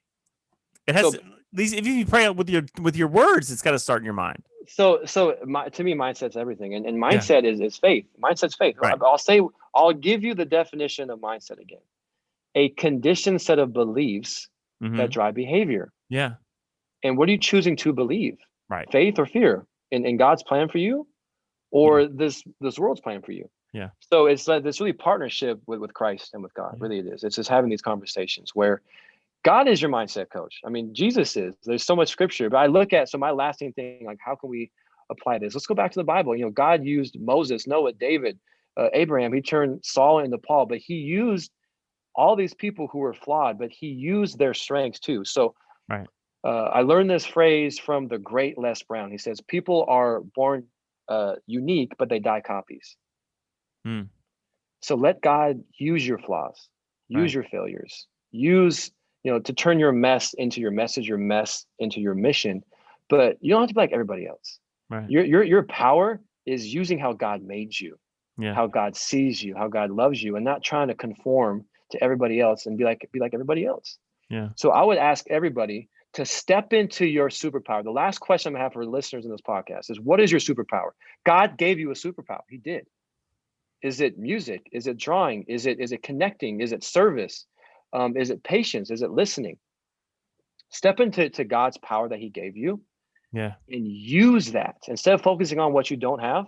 It has. At least if you pray with your words, it's got to start in your mind. To me, mindset's everything, and mindset is faith. Mindset's faith. Right. I'll give you the definition of mindset again: a conditioned set of beliefs that drive behavior. Yeah. And what are you choosing to believe? Right. Faith or fear in God's plan for you, or this world's plan for you? Yeah. So it's like this really partnership with Christ and with God. Really, it is. It's just having these conversations where God is your mindset coach. I mean, Jesus is. There's so much scripture, but I look at, so my lasting thing, like, how can we apply this? Let's go back to the Bible. You know, God used Moses, Noah, David, Abraham. He turned Saul into Paul, but he used all these people who were flawed, but he used their strengths too. So right. I learned this phrase from the great Les Brown. He says, people are born unique, but they die copies. So let God use your flaws, use your failures, use, to turn your mess into your message, your mess into your mission. But you don't have to be like everybody else. Right. Your power is using how God made you, how God sees you, how God loves you, and not trying to conform to everybody else and be like everybody else. Yeah. So I would ask everybody to step into your superpower. The last question I have for listeners in this podcast is, what is your superpower? God gave you a superpower. He did. Is it music? Is it drawing? Is it connecting? Is it service? Is it patience? Is it listening? Step into God's power that he gave you. Yeah. And use that. Instead of focusing on what you don't have,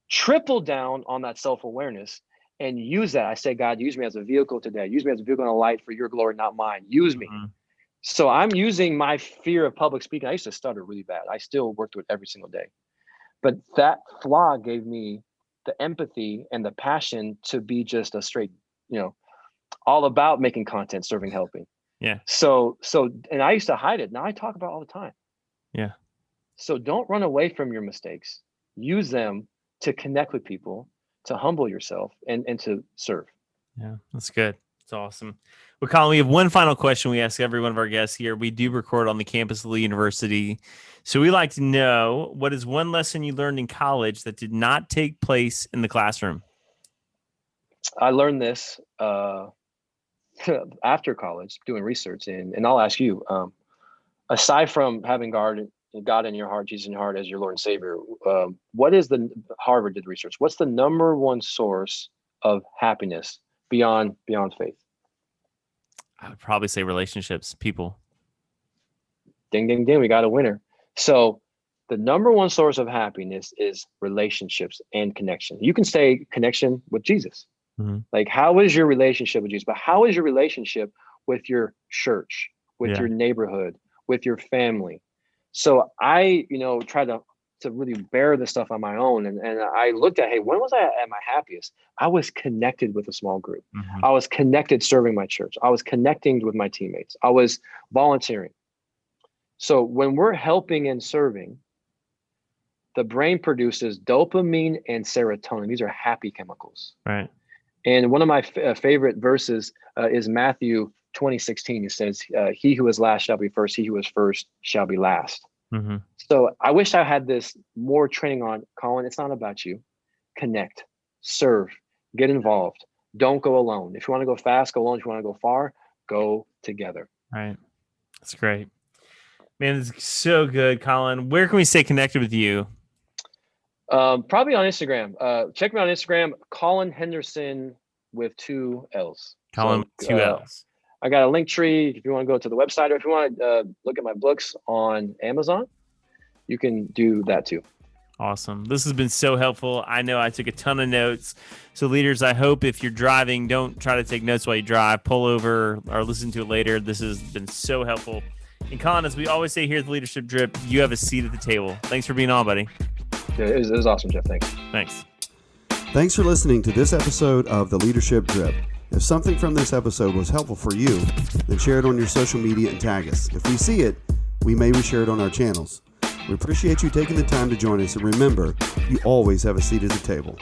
triple down on that self-awareness and use that. I say, God, use me as a vehicle today. Use me as a vehicle and a light for your glory, not mine. Use me. So I'm using my fear of public speaking. I used to stutter really bad. I still worked with it every single day. But that flaw gave me the empathy and the passion to be just a straight, all about making content, serving, helping. Yeah. So, and I used to hide it. Now I talk about it all the time. Yeah. So don't run away from your mistakes. Use them to connect with people, to humble yourself, and to serve. Yeah, that's good. It's awesome. Well, Collin, we have one final question we ask every one of our guests here. We do record on the campus of the university. So we like to know, what is one lesson you learned in college that did not take place in the classroom? I learned this after college, doing research. And I'll ask you, aside from having God in your heart, Jesus in your heart as your Lord and Savior, what is Harvard did research, what's the number one source of happiness beyond faith? I would probably say relationships, people. Ding, ding, ding. We got a winner. So the number one source of happiness is relationships and connection. You can say connection with Jesus. Like, how is your relationship with Jesus? But how is your relationship with your church, with your neighborhood, with your family? So I, try to really bear this stuff on my own. And I looked at, hey, when was I at my happiest? I was connected with a small group. I was connected serving my church. I was connecting with my teammates. I was volunteering. So when we're helping and serving, the brain produces dopamine and serotonin. These are happy chemicals. Right. And one of my favorite verses is Matthew 20:16. It says, he who is last shall be first. He who is first shall be last. So I wish I had this more training on, Collin. It's not about you. Connect, serve, get involved. Don't go alone. If you want to go fast, go alone. If you want to go far, go together. Right. That's great. Man, it's so good, Collin. Where can we stay connected with you? Probably on Instagram. Check me out on Instagram, Collin Henderson with 2 L's. Collin with 2 L's. I got a link tree if you want to go to the website, or if you want to look at my books on Amazon, you can do that too. Awesome. This has been so helpful. I know I took a ton of notes. So leaders, I hope if you're driving, don't try to take notes while you drive. Pull over or listen to it later. This has been so helpful. And Collin, as we always say here at the Leadership Drip, you have a seat at the table. Thanks for being on, buddy. Yeah, it was awesome, Jeff. Thanks. Thanks. Thanks for listening to this episode of the Leadership Drip. If something from this episode was helpful for you, then share it on your social media and tag us. If we see it, we may reshare it on our channels. We appreciate you taking the time to join us, and remember, you always have a seat at the table.